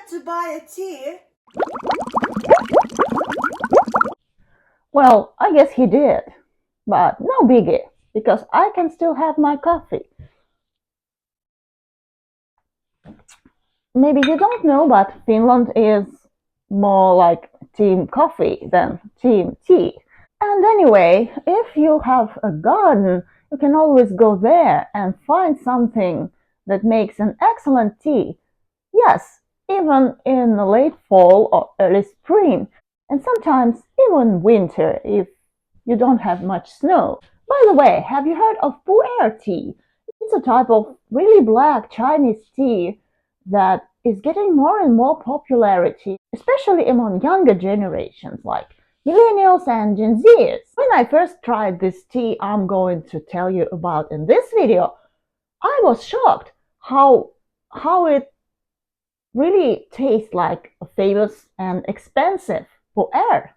forget to buy a tea? Well, I guess he did. But no biggie, because I can still have my coffee. Maybe you don't know, but Finland is more like team coffee than team tea. And anyway, if you have a garden, you can always go there and find something that makes an excellent tea. Yes, even in the late fall or early spring, and sometimes even winter if you don't have much snow. By the way, have you heard of Pu-erh tea? It's a type of really black Chinese tea that is getting more and more popularity, especially among younger generations like millennials and Gen Zers. When I first tried this tea I'm going to tell you about in this video, I was shocked how it really tastes like a famous and expensive Pu-erh.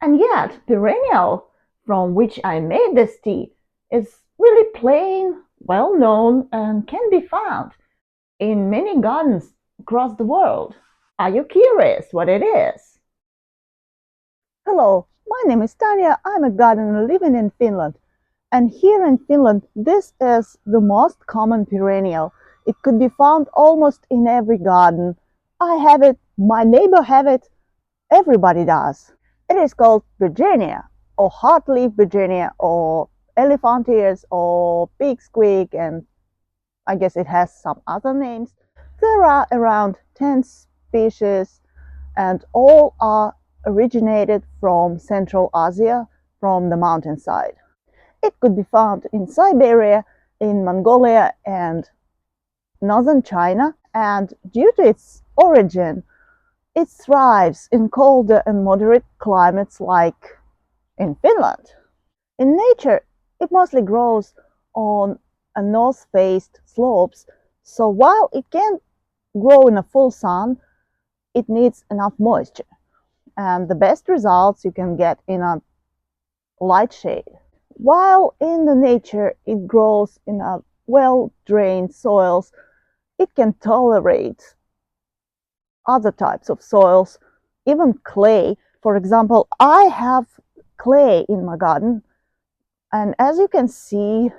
And yet, perennial, from which I made this tea, is really plain, well known, and can be found in many gardens across the world. Are you curious what it is? Hello, my name is Tanya. I'm a gardener living in Finland. And here in Finland, this is the most common perennial. It could be found almost in every garden. I have it, my neighbor have it, everybody does. It is called Bergenia, or heartleaf Bergenia, or elephant ears, or pig squeak, and I guess it has some other names. There are around 10 species, and all are originated from Central Asia, from the mountainside. It could be found in Siberia, in Mongolia, and northern China, and due to its origin, it thrives in colder and moderate climates like in Finland. In nature, it mostly grows on a north-faced slopes, so while it can grow in a full sun, it needs enough moisture. And the best results you can get in a light shade. While in the nature it grows in a well-drained soils, it can tolerate other types of soils, even clay. For example, I have clay in my garden, and as you can see,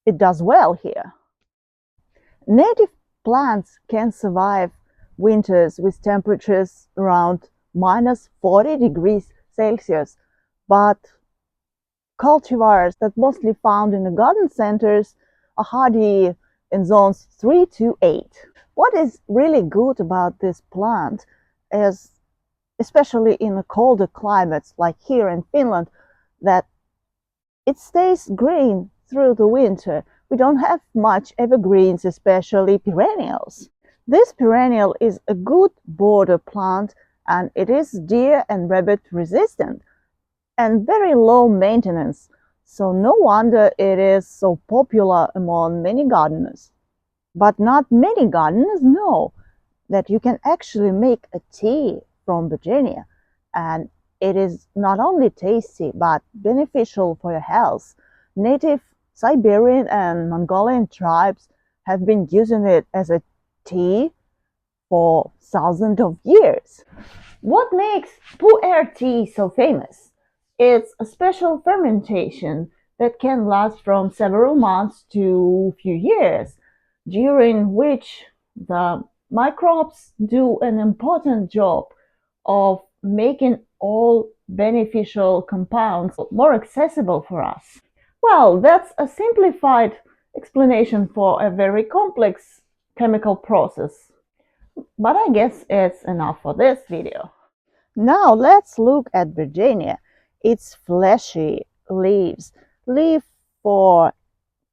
it does well here. Native plants can survive winters with temperatures around -40 degrees Celsius, but cultivars that mostly found in the garden centers are hardy in zones 3 to 8. What is really good about this plant is, especially in the colder climates like here in Finland, that it stays green through the winter. We don't have much evergreens, especially perennials. This perennial is a good border plant, and it is deer and rabbit resistant and very low maintenance, so no wonder it is so popular among many gardeners. But not many gardeners know that you can actually make a tea from Bergenia, and it is not only tasty but beneficial for your health. Native Siberian and Mongolian tribes have been using it as a tea for thousands of years. What makes Pu-erh tea so famous? It's a special fermentation that can last from several months to a few years, during which the microbes do an important job of making all beneficial compounds more accessible for us. Well, that's a simplified explanation for a very complex chemical process. But I guess it's enough for this video. Now let's look at Bergenia. Its fleshy leaves live for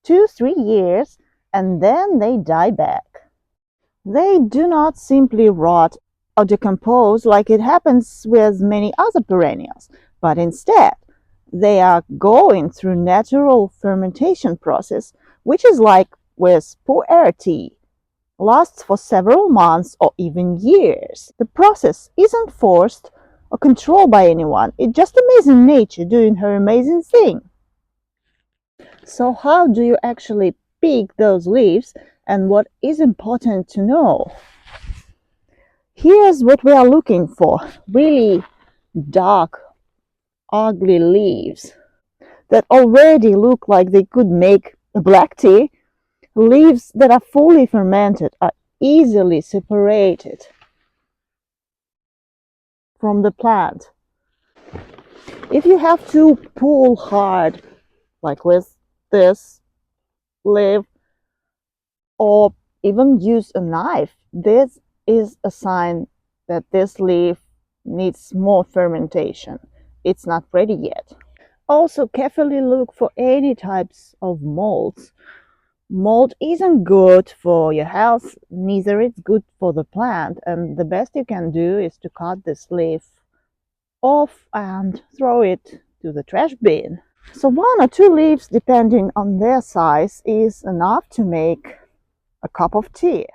2-3 years and then they die back. They do not simply rot or decompose like it happens with many other perennials, but instead they are going through natural fermentation process, which is like with Pu-erh tea, lasts for several months or even years. The process isn't forced or controlled by anyone. It's just amazing nature doing her amazing thing. So how do you actually pick those leaves, and what is important to know? Here's what we are looking for. Really dark, ugly leaves that already look like they could make a black tea. Leaves that are fully fermented are easily separated from the plant. If you have to pull hard, like with this leaf, or even use a knife, this is a sign that this leaf needs more fermentation. It's not ready yet. Also, carefully look for any types of molds. Mold isn't good for your health, neither it's good for the plant, and the best you can do is to cut this leaf off and throw it to the trash bin. So 1 or 2 leaves, depending on their size, is enough to make a cup of tea.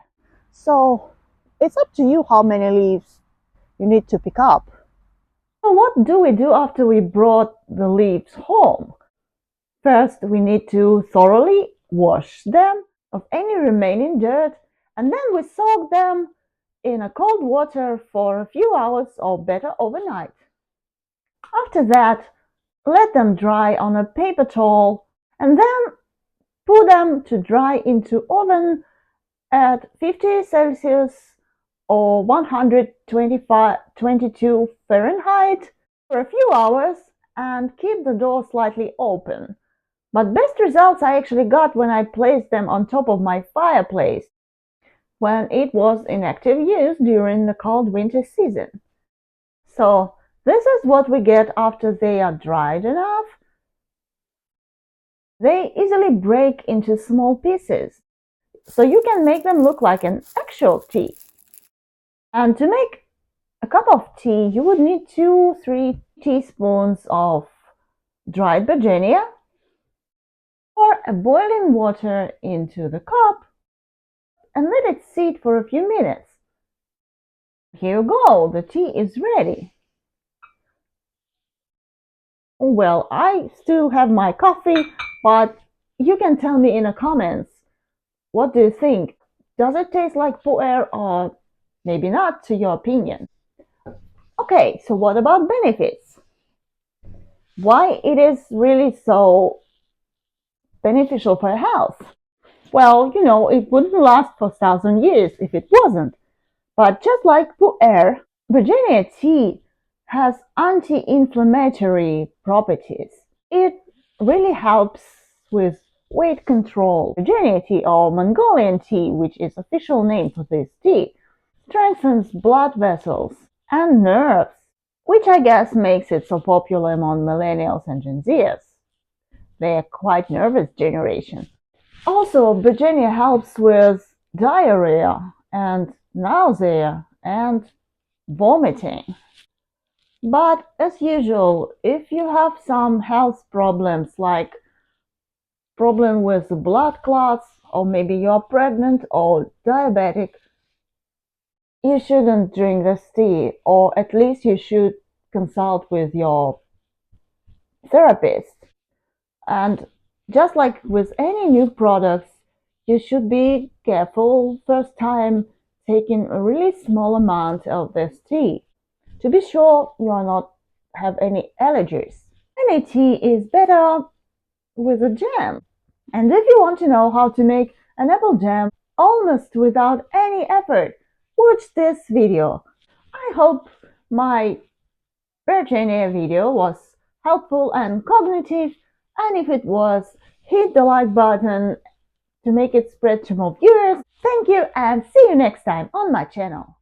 So it's up to you how many leaves you need to pick up. So what do we do after we brought the leaves home? First, we need to thoroughly wash them of any remaining dirt, and then we soak them in a cold water for a few hours or better overnight. After that, let them dry on a paper towel and then put them to dry into oven at 50 Celsius or 122 Fahrenheit for a few hours and keep the door slightly open. But best results I actually got when I placed them on top of my fireplace when it was in active use during the cold winter season. So this is what we get after they are dried enough. They easily break into small pieces, so you can make them look like an actual tea. And to make a cup of tea, you would need 2-3 teaspoons of dried Bergenia, pour a boiling water into the cup and let it sit for a few minutes. Here you go, the tea is ready. Well, I still have my coffee, but you can tell me in the comments, what do you think? Does it taste like Pu-erh or maybe not, to your opinion? Okay, so what about benefits? Why it is really so beneficial for health? Well, it wouldn't last for 1,000 years if it wasn't. But just like Pu-erh, Bergenia tea has anti-inflammatory properties. It really helps with weight control. Bergenia tea, or Mongolian tea, which is official name for this tea, strengthens blood vessels and nerves, which I guess makes it so popular among millennials and Gen Zers. They're quite nervous generation. Also, Bergenia helps with diarrhea and nausea and vomiting. But as usual, if you have some health problems like problem with blood clots, or maybe you're pregnant or diabetic, you shouldn't drink this tea, or at least you should consult with your therapist. And just like with any new products, you should be careful first time taking a really small amount of this tea to be sure you are not have any allergies. Any tea is better with a jam. And if you want to know how to make an apple jam almost without any effort, watch this video. I hope my Bergenia video was helpful and cognitive, and if it was, hit the like button to make it spread to more viewers. Thank you and see you next time on my channel.